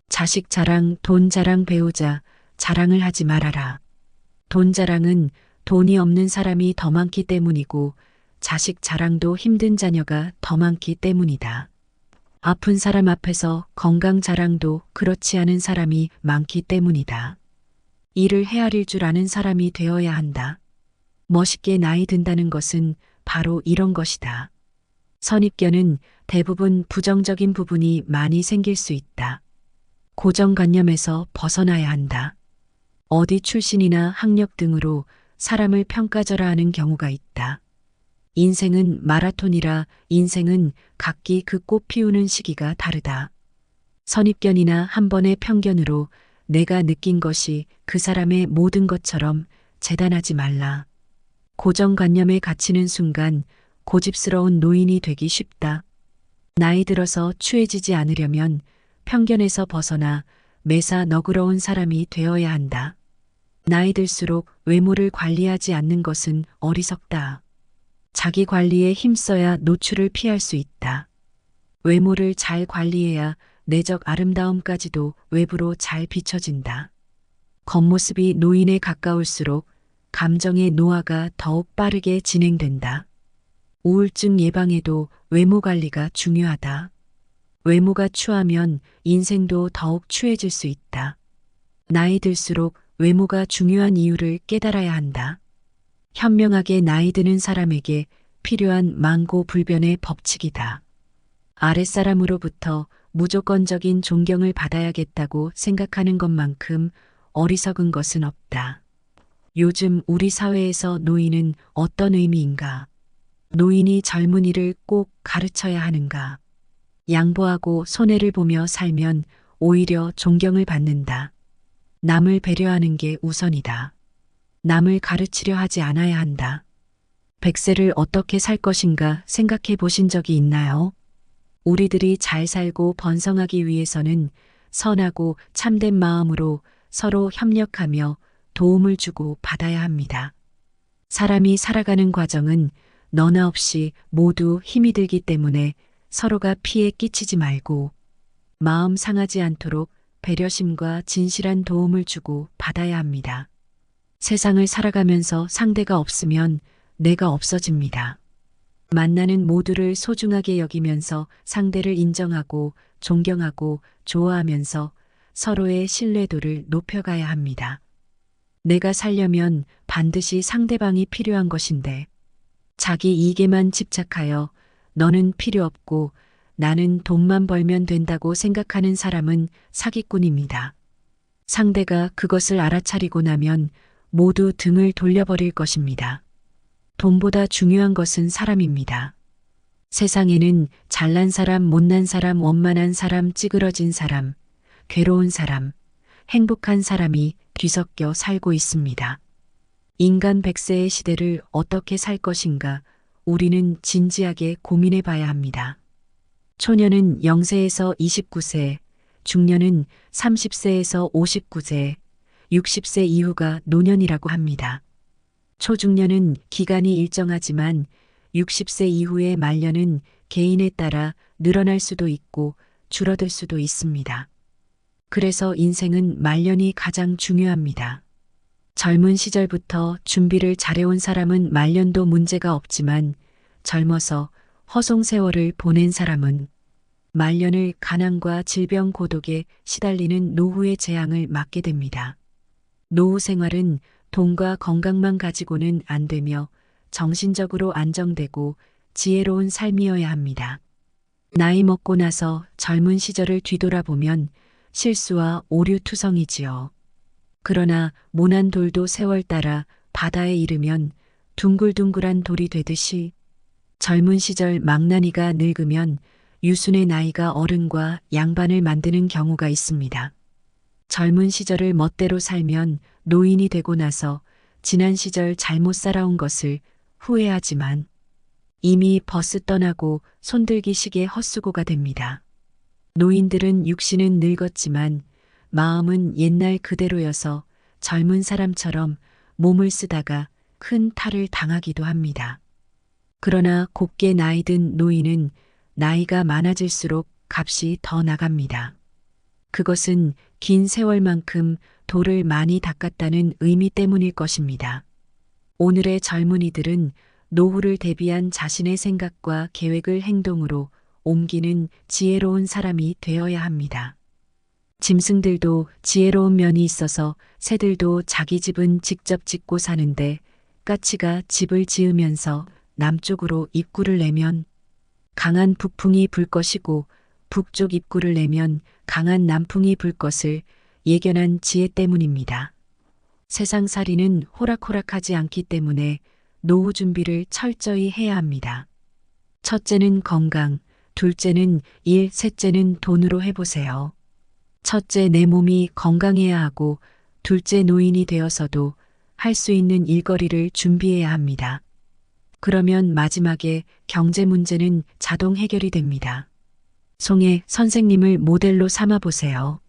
자식 자랑, 돈 자랑, 배우자 자랑을 하지 말아라. 돈 자랑은 돈이 없는 사람이 더 많기 때문이고 자식 자랑도 힘든 자녀가 더 많기 때문이다. 아픈 사람 앞에서 건강 자랑도 그렇지 않은 사람이 많기 때문이다. 일을 헤아릴 줄 아는 사람이 되어야 한다. 멋있게 나이 든다는 것은 바로 이런 것이다. 선입견은 대부분 부정적인 부분이 많이 생길 수 있다. 고정관념에서 벗어나야 한다. 어디 출신이나 학력 등으로 사람을 평가절하하는 경우가 있다. 인생은 마라톤이라 인생은 각기 그 꽃 피우는 시기가 다르다. 선입견이나 한 번의 편견으로 내가 느낀 것이 그 사람의 모든 것처럼 재단하지 말라. 고정관념에 갇히는 순간 고집스러운 노인이 되기 쉽다. 나이 들어서 추해지지 않으려면 편견에서 벗어나 매사 너그러운 사람이 되어야 한다. 나이 들수록 외모를 관리하지 않는 것은 어리석다. 자기 관리에 힘써야 노출을 피할 수 있다. 외모를 잘 관리해야 내적 아름다움까지도 외부로 잘 비춰진다. 겉모습이 노인에 가까울수록 감정의 노화가 더욱 빠르게 진행된다. 우울증 예방에도 외모 관리가 중요하다. 외모가 추하면 인생도 더욱 추해질 수 있다. 나이 들수록 외모가 중요한 이유를 깨달아야 한다. 현명하게 나이 드는 사람에게 필요한 만고불변의 법칙이다. 아랫사람으로부터 무조건적인 존경을 받아야겠다고 생각하는 것만큼 어리석은 것은 없다. 요즘 우리 사회에서 노인은 어떤 의미인가? 노인이 젊은이를 꼭 가르쳐야 하는가? 양보하고 손해를 보며 살면 오히려 존경을 받는다. 남을 배려하는 게 우선이다. 남을 가르치려 하지 않아야 한다. 100세를 어떻게 살 것인가 생각해 보신 적이 있나요? 우리들이 잘 살고 번성하기 위해서는 선하고 참된 마음으로 서로 협력하며 도움을 주고 받아야 합니다. 사람이 살아가는 과정은 너나 없이 모두 힘이 들기 때문에 서로가 피해 끼치지 말고 마음 상하지 않도록 배려심과 진실한 도움을 주고 받아야 합니다. 세상을 살아가면서 상대가 없으면 내가 없어집니다. 만나는 모두를 소중하게 여기면서 상대를 인정하고 존경하고 좋아하면서 서로의 신뢰도를 높여가야 합니다. 내가 살려면 반드시 상대방이 필요한 것인데 자기 이익에만 집착하여 너는 필요 없고 나는 돈만 벌면 된다고 생각하는 사람은 사기꾼입니다. 상대가 그것을 알아차리고 나면 모두 등을 돌려버릴 것입니다. 돈보다 중요한 것은 사람입니다. 세상에는 잘난 사람, 못난 사람, 원만한 사람, 찌그러진 사람, 괴로운 사람, 행복한 사람이 뒤섞여 살고 있습니다. 인간 100세의 시대를 어떻게 살 것인가 우리는 진지하게 고민해 봐야 합니다. 초년은 0세에서 29세, 중년은 30세에서 59세, 60세 이후가 노년이라고 합니다. 초중년은 기간이 일정하지만 60세 이후의 말년은 개인에 따라 늘어날 수도 있고 줄어들 수도 있습니다. 그래서 인생은 말년이 가장 중요합니다. 젊은 시절부터 준비를 잘해온 사람은 말년도 문제가 없지만 젊어서 허송세월을 보낸 사람은 말년을 가난과 질병 고독에 시달리는 노후의 재앙을 맞게 됩니다. 노후 생활은 돈과 건강만 가지고는 안 되며 정신적으로 안정되고 지혜로운 삶이어야 합니다. 나이 먹고 나서 젊은 시절을 뒤돌아보면 실수와 오류투성이지요. 그러나 모난 돌도 세월 따라 바다에 이르면 둥글둥글한 돌이 되듯이 젊은 시절 망나니가 늙으면 유순의 나이가 어른과 양반을 만드는 경우가 있습니다. 젊은 시절을 멋대로 살면 노인이 되고 나서 지난 시절 잘못 살아온 것을 후회하지만 이미 버스 떠나고 손들기 시기에 헛수고가 됩니다. 노인들은 육신은 늙었지만 마음은 옛날 그대로여서 젊은 사람처럼 몸을 쓰다가 큰 탈을 당하기도 합니다. 그러나 곱게 나이 든 노인은 나이가 많아질수록 값이 더 나갑니다. 그것은 긴 세월만큼 돌을 많이 닦았다는 의미 때문일 것입니다. 오늘의 젊은이들은 노후를 대비한 자신의 생각과 계획을 행동으로 옮기는 지혜로운 사람이 되어야 합니다. 짐승들도 지혜로운 면이 있어서 새들도 자기 집은 직접 짓고 사는데 까치가 집을 지으면서 남쪽으로 입구를 내면 강한 북풍이 불 것이고 북쪽 입구를 내면 강한 남풍이 불 것을 예견한 지혜 때문입니다. 세상살이는 호락호락하지 않기 때문에 노후 준비를 철저히 해야 합니다. 첫째는 건강, 둘째는 일, 셋째는 돈으로 해보세요. 첫째, 내 몸이 건강해야 하고 둘째, 노인이 되어서도 할 수 있는 일거리를 준비해야 합니다. 그러면 마지막에 경제 문제는 자동 해결이 됩니다. 송해 선생님을 모델로 삼아 보세요.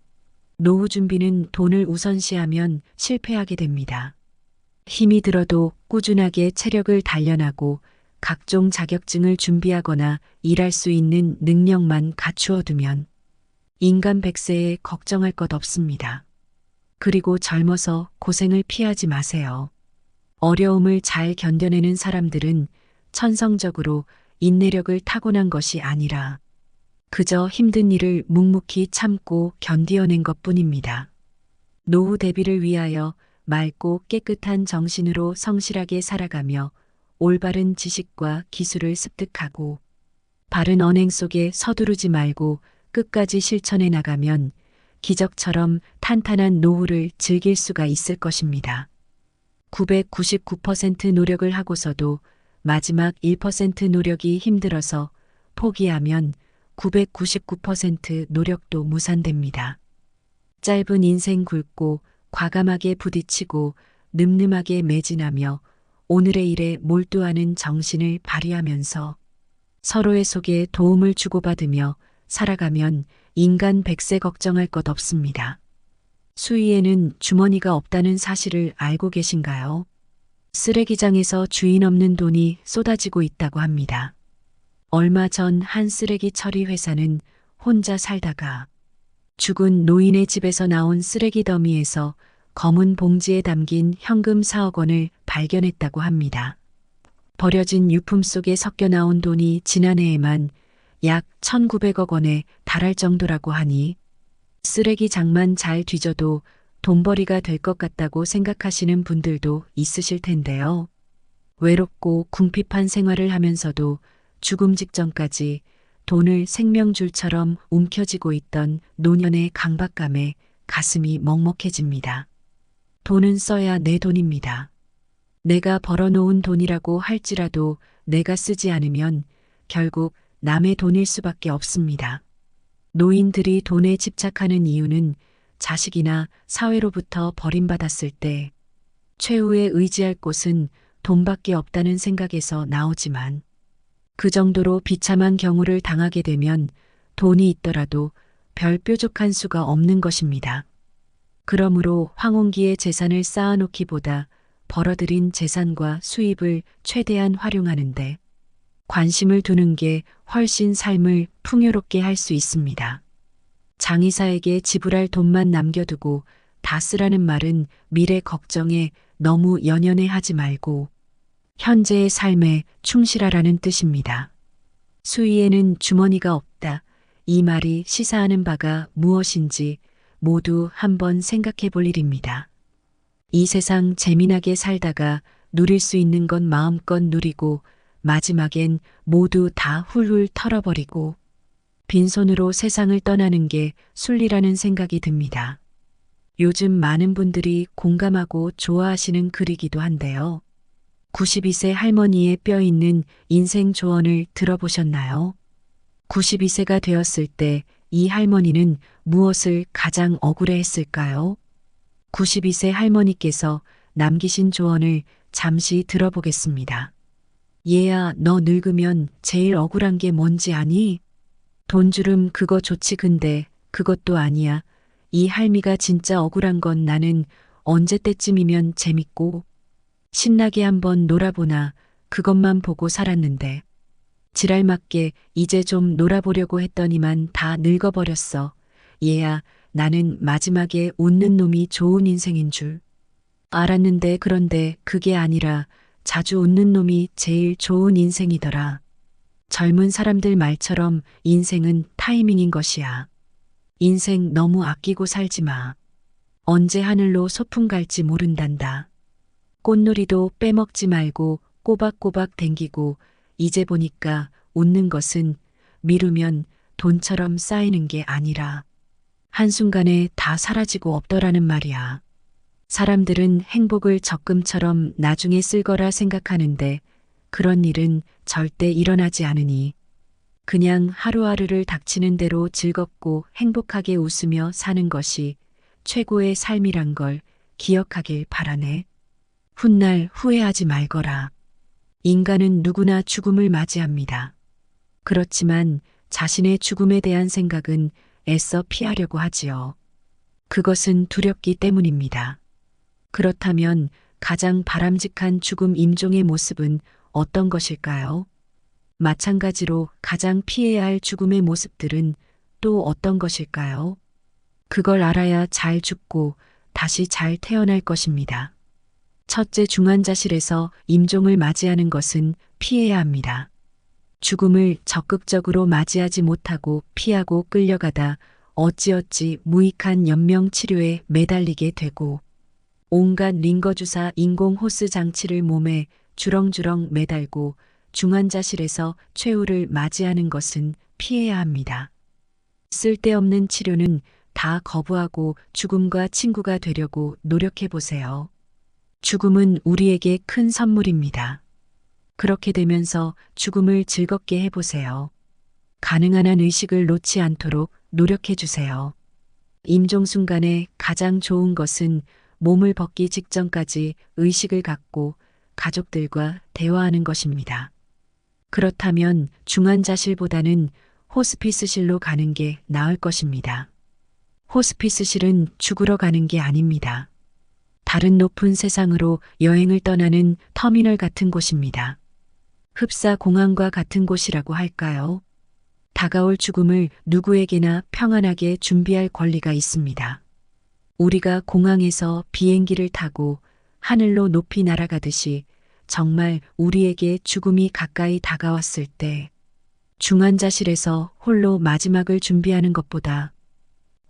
노후 준비는 돈을 우선시하면 실패하게 됩니다. 힘이 들어도 꾸준하게 체력을 단련하고 각종 자격증을 준비하거나 일할 수 있는 능력만 갖추어 두면 인간 100세에 걱정할 것 없습니다. 그리고 젊어서 고생을 피하지 마세요. 어려움을 잘 견뎌내는 사람들은 천성적으로 인내력을 타고난 것이 아니라 그저 힘든 일을 묵묵히 참고 견디어낸 것뿐입니다. 노후 대비를 위하여 맑고 깨끗한 정신으로 성실하게 살아가며 올바른 지식과 기술을 습득하고 바른 언행 속에 서두르지 말고 끝까지 실천해 나가면 기적처럼 탄탄한 노후를 즐길 수가 있을 것입니다. 999% 노력을 하고서도 마지막 1% 노력이 힘들어서 포기하면 999% 노력도 무산됩니다. 짧은 인생 굵고 과감하게 부딪히고 늠름하게 매진하며 오늘의 일에 몰두하는 정신을 발휘하면서 서로의 속에 도움을 주고받으며 살아가면 인간 100세 걱정할 것 없습니다. 수위에는 주머니가 없다는 사실을 알고 계신가요? 쓰레기장에서 주인 없는 돈이 쏟아지고 있다고 합니다. 얼마 전 한 쓰레기 처리 회사는 혼자 살다가 죽은 노인의 집에서 나온 쓰레기 더미에서 검은 봉지에 담긴 현금 4억 원을 발견했다고 합니다. 버려진 유품 속에 섞여 나온 돈이 지난해에만 약 1,900억 원에 달할 정도라고 하니 쓰레기장만 잘 뒤져도 돈벌이가 될 것 같다고 생각하시는 분들도 있으실 텐데요. 외롭고 궁핍한 생활을 하면서도 죽음 직전까지 돈을 생명줄처럼 움켜쥐고 있던 노년의 강박감에 가슴이 먹먹해집니다. 돈은 써야 내 돈입니다. 내가 벌어놓은 돈이라고 할지라도 내가 쓰지 않으면 결국 남의 돈일 수밖에 없습니다. 노인들이 돈에 집착하는 이유는 자식이나 사회로부터 버림받았을 때 최후에 의지할 곳은 돈밖에 없다는 생각에서 나오지만 그 정도로 비참한 경우를 당하게 되면 돈이 있더라도 별 뾰족한 수가 없는 것입니다. 그러므로 황혼기에 재산을 쌓아놓기보다 벌어들인 재산과 수입을 최대한 활용하는데 관심을 두는 게 훨씬 삶을 풍요롭게 할 수 있습니다. 장의사에게 지불할 돈만 남겨두고 다 쓰라는 말은 미래 걱정에 너무 연연해 하지 말고 현재의 삶에 충실하라는 뜻입니다. 수위에는 주머니가 없다. 이 말이 시사하는 바가 무엇인지 모두 한번 생각해 볼 일입니다. 이 세상 재미나게 살다가 누릴 수 있는 건 마음껏 누리고 마지막엔 모두 다 훌훌 털어버리고 빈손으로 세상을 떠나는 게 순리라는 생각이 듭니다. 요즘 많은 분들이 공감하고 좋아하시는 글이기도 한데요. 92세 할머니의 뼈 있는 인생 조언을 들어보셨나요? 92세가 되었을 때 이 할머니는 무엇을 가장 억울해 했을까요? 92세 할머니께서 남기신 조언을 잠시 들어보겠습니다. 얘야, 너 늙으면 제일 억울한 게 뭔지 아니? 돈 주름 그거 좋지 근데 그것도 아니야. 이 할미가 진짜 억울한 건 나는 언제 때쯤이면 재밌고 신나게 한번 놀아보나 그것만 보고 살았는데 지랄맞게 이제 좀 놀아보려고 했더니만 다 늙어버렸어. 얘야, 나는 마지막에 웃는 놈이 좋은 인생인 줄 알았는데 그런데 그게 아니라 자주 웃는 놈이 제일 좋은 인생이더라. 젊은 사람들 말처럼 인생은 타이밍인 것이야. 인생 너무 아끼고 살지 마. 언제 하늘로 소풍 갈지 모른단다. 꽃놀이도 빼먹지 말고 꼬박꼬박 댕기고 이제 보니까 웃는 것은 미루면 돈처럼 쌓이는 게 아니라 한순간에 다 사라지고 없더라는 말이야. 사람들은 행복을 적금처럼 나중에 쓸 거라 생각하는데 그런 일은 절대 일어나지 않으니 그냥 하루하루를 닥치는 대로 즐겁고 행복하게 웃으며 사는 것이 최고의 삶이란 걸 기억하길 바라네. 훗날 후회하지 말거라. 인간은 누구나 죽음을 맞이합니다. 그렇지만 자신의 죽음에 대한 생각은 애써 피하려고 하지요. 그것은 두렵기 때문입니다. 그렇다면 가장 바람직한 죽음 임종의 모습은 어떤 것일까요? 마찬가지로 가장 피해야 할 죽음의 모습들은 또 어떤 것일까요? 그걸 알아야 잘 죽고 다시 잘 태어날 것입니다. 첫째, 중환자실에서 임종을 맞이하는 것은 피해야 합니다. 죽음을 적극적으로 맞이하지 못하고 피하고 끌려가다 어찌어찌 무익한 연명치료에 매달리게 되고 온갖 링거주사 인공호스 장치를 몸에 주렁주렁 매달고 중환자실에서 최후를 맞이하는 것은 피해야 합니다. 쓸데없는 치료는 다 거부하고 죽음과 친구가 되려고 노력해 보세요. 죽음은 우리에게 큰 선물입니다. 그렇게 되면서 죽음을 즐겁게 해보세요. 가능한 한 의식을 놓지 않도록 노력해 주세요. 임종 순간에 가장 좋은 것은 몸을 벗기 직전까지 의식을 갖고 가족들과 대화하는 것입니다. 그렇다면 중환자실보다는 호스피스실로 가는 게 나을 것입니다. 호스피스실은 죽으러 가는 게 아닙니다. 다른 높은 세상으로 여행을 떠나는 터미널 같은 곳입니다. 흡사 공항과 같은 곳이라고 할까요? 다가올 죽음을 누구에게나 평안하게 준비할 권리가 있습니다. 우리가 공항에서 비행기를 타고 하늘로 높이 날아가듯이 정말 우리에게 죽음이 가까이 다가왔을 때 중환자실에서 홀로 마지막을 준비하는 것보다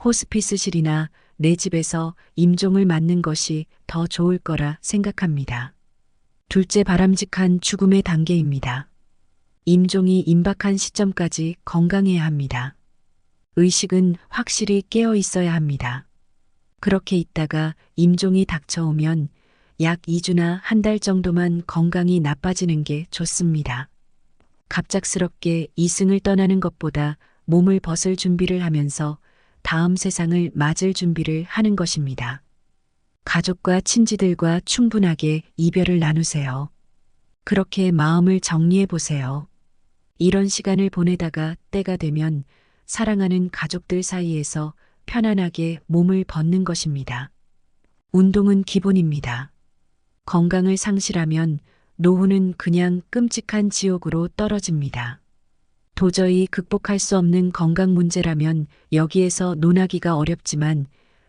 호스피스실이나 내 집에서 임종을 맞는 것이 더 좋을 거라 생각합니다. 둘째, 바람직한 죽음의 단계입니다. 임종이 임박한 시점까지 건강해야 합니다. 의식은 확실히 깨어 있어야 합니다. 그렇게 있다가 임종이 닥쳐오면 약 2주나 한 달 정도만 건강이 나빠지는 게 좋습니다. 갑작스럽게 이승을 떠나는 것보다 몸을 벗을 준비를 하면서 다음 세상을 맞을 준비를 하는 것입니다. 가족과 친지들과 충분하게 이별을 나누세요. 그렇게 마음을 정리해 보세요. 이런 시간을 보내다가 때가 되면 사랑하는 가족들 사이에서 편안하게 몸을 벗는 것입니다. 운동은 기본입니다. 건강을 상실하면 노후는 그냥 끔찍한 지옥으로 떨어집니다. 도저히 극복할 수 없는 건강 문제라면 여기에서 논하기가 어렵지만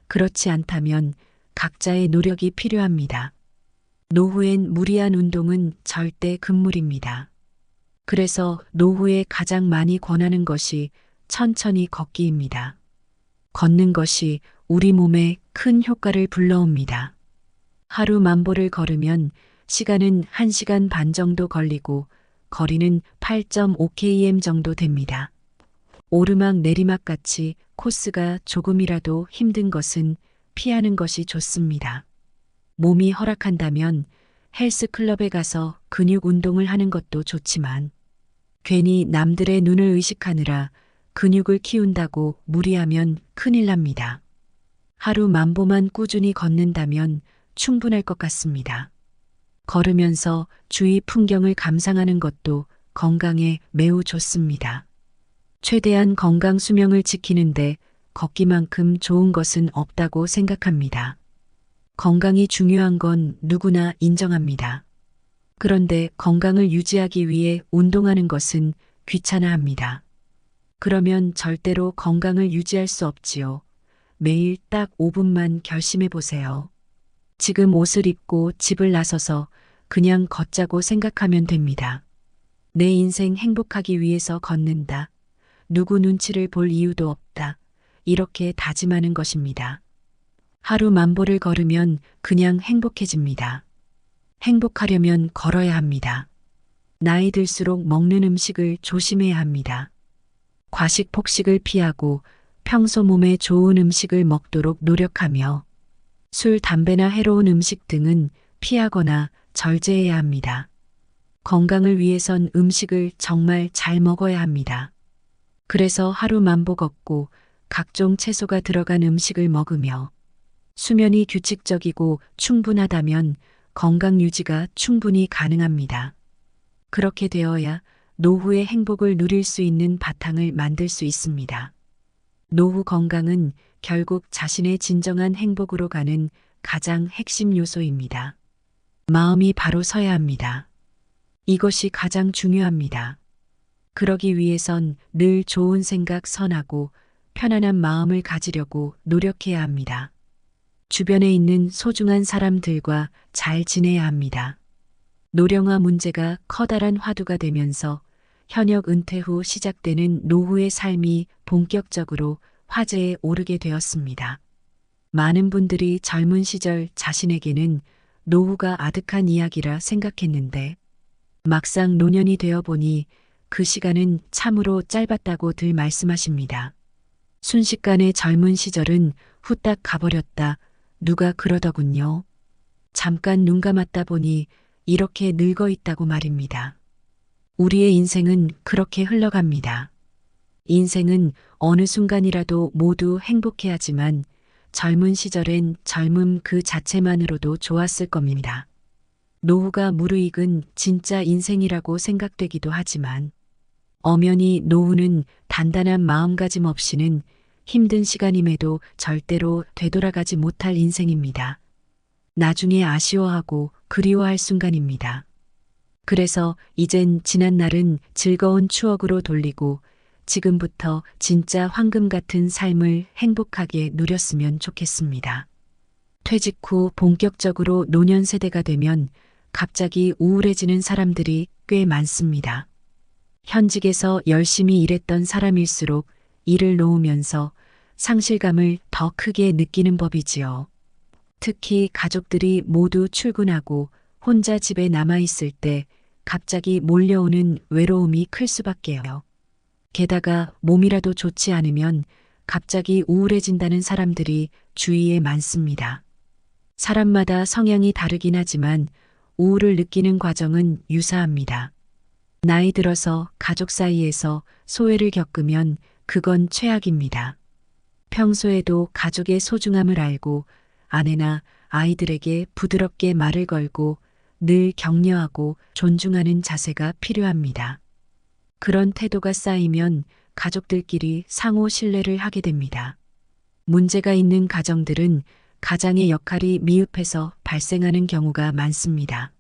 그렇지 않다면 각자의 노력이 필요합니다. 노후엔 무리한 운동은 절대 금물입니다. 그래서 노후에 가장 많이 권하는 것이 천천히 걷기입니다. 걷는 것이 우리 몸에 큰 효과를 불러옵니다. 하루 10,000보를 걸으면 시간은 1시간 반 정도 걸리고 거리는 8.5km 정도 됩니다. 오르막 내리막 같이 코스가 조금이라도 힘든 것은 피하는 것이 좋습니다. 몸이 허락한다면 헬스클럽에 가서 근육 운동을 하는 것도 좋지만 괜히 남들의 눈을 의식하느라 근육을 키운다고 무리하면 큰일 납니다. 하루 10,000보만 꾸준히 걷는다면 충분할 것 같습니다. 걸으면서 주위 풍경을 감상하는 것도 건강에 매우 좋습니다. 최대한 건강 수명을 지키는데 걷기만큼 좋은 것은 없다고 생각합니다. 건강이 중요한 건 누구나 인정합니다. 그런데 건강을 유지하기 위해 운동하는 것은 귀찮아합니다. 그러면 절대로 건강을 유지할 수 없지요. 매일 딱 5분만 결심해 보세요. 지금 옷을 입고 집을 나서서 그냥 걷자고 생각하면 됩니다. 내 인생 행복하기 위해서 걷는다. 누구 눈치를 볼 이유도 없다. 이렇게 다짐하는 것입니다. 하루 10,000보를 걸으면 그냥 행복해집니다. 행복하려면 걸어야 합니다. 나이 들수록 먹는 음식을 조심해야 합니다. 과식 폭식을 피하고 평소 몸에 좋은 음식을 먹도록 노력하며 술, 담배나 해로운 음식 등은 피하거나 절제해야 합니다. 건강을 위해선 음식을 정말 잘 먹어야 합니다. 그래서 하루 10,000보 걷고 각종 채소가 들어간 음식을 먹으며 수면이 규칙적이고 충분하다면 건강 유지가 충분히 가능합니다. 그렇게 되어야 노후의 행복을 누릴 수 있는 바탕을 만들 수 있습니다. 노후 건강은 결국 자신의 진정한 행복으로 가는 가장 핵심 요소입니다. 마음이 바로 서야 합니다. 이것이 가장 중요합니다. 그러기 위해선 늘 좋은 생각, 선하고 편안한 마음을 가지려고 노력해야 합니다. 주변에 있는 소중한 사람들과 잘 지내야 합니다. 노령화 문제가 커다란 화두가 되면서 현역 은퇴 후 시작되는 노후의 삶이 본격적으로 화제에 오르게 되었습니다. 많은 분들이 젊은 시절 자신에게는 노후가 아득한 이야기라 생각했는데 막상 노년이 되어 보니 그 시간은 참으로 짧았다고들 말씀하십니다. 순식간에 젊은 시절은 후딱 가버렸다. 누가 그러더군요. 잠깐 눈 감았다 보니 이렇게 늙어 있다고 말입니다. 우리의 인생은 그렇게 흘러갑니다. 인생은 어느 순간이라도 모두 행복해야지만 젊은 시절엔 젊음 그 자체만으로도 좋았을 겁니다. 노후가 무르익은 진짜 인생이라고 생각되기도 하지만 엄연히 노후는 단단한 마음가짐 없이는 힘든 시간임에도 절대로 되돌아가지 못할 인생입니다. 나중에 아쉬워하고 그리워할 순간입니다. 그래서 이젠 지난 날은 즐거운 추억으로 돌리고 지금부터 진짜 황금 같은 삶을 행복하게 누렸으면 좋겠습니다. 퇴직 후 본격적으로 노년 세대가 되면 갑자기 우울해지는 사람들이 꽤 많습니다. 현직에서 열심히 일했던 사람일수록 일을 놓으면서 상실감을 더 크게 느끼는 법이지요. 특히 가족들이 모두 출근하고 혼자 집에 남아있을 때 갑자기 몰려오는 외로움이 클 수밖에요. 게다가 몸이라도 좋지 않으면 갑자기 우울해진다는 사람들이 주위에 많습니다. 사람마다 성향이 다르긴 하지만 우울을 느끼는 과정은 유사합니다. 나이 들어서 가족 사이에서 소외를 겪으면 그건 최악입니다. 평소에도 가족의 소중함을 알고 아내나 아이들에게 부드럽게 말을 걸고 늘 격려하고 존중하는 자세가 필요합니다. 그런 태도가 쌓이면 가족들끼리 상호 신뢰를 하게 됩니다. 문제가 있는 가정들은 가장의 역할이 미흡해서 발생하는 경우가 많습니다.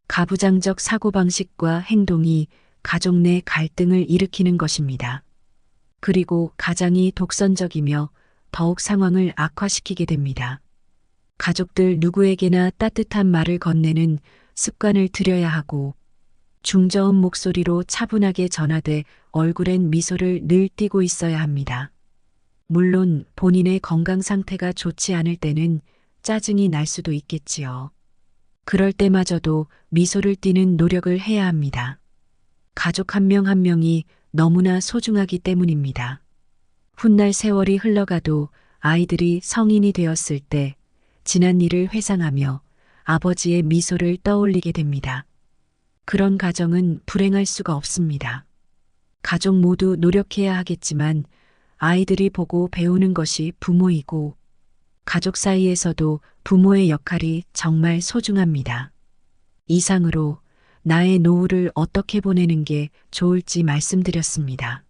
가부장적 사고방식과 행동이 가족 내 갈등을 일으키는 것입니다. 그리고 가장이 독선적이며 더욱 상황을 악화시키게 됩니다. 가족들 누구에게나 따뜻한 말을 건네는 습관을 들여야 하고 중저음 목소리로 차분하게 전하되 얼굴엔 미소를 늘 띠고 있어야 합니다. 물론 본인의 건강 상태가 좋지 않을 때는 짜증이 날 수도 있겠지요. 그럴 때마저도 미소를 띠는 노력을 해야 합니다. 가족 한 명 한 명이 너무나 소중하기 때문입니다. 훗날 세월이 흘러가도 아이들이 성인이 되었을 때 지난 일을 회상하며 아버지의 미소를 떠올리게 됩니다. 그런 가정은 불행할 수가 없습니다. 가족 모두 노력해야 하겠지만 아이들이 보고 배우는 것이 부모이고 가족 사이에서도 부모의 역할이 정말 소중합니다. 이상으로 나의 노후를 어떻게 보내는 게 좋을지 말씀드렸습니다.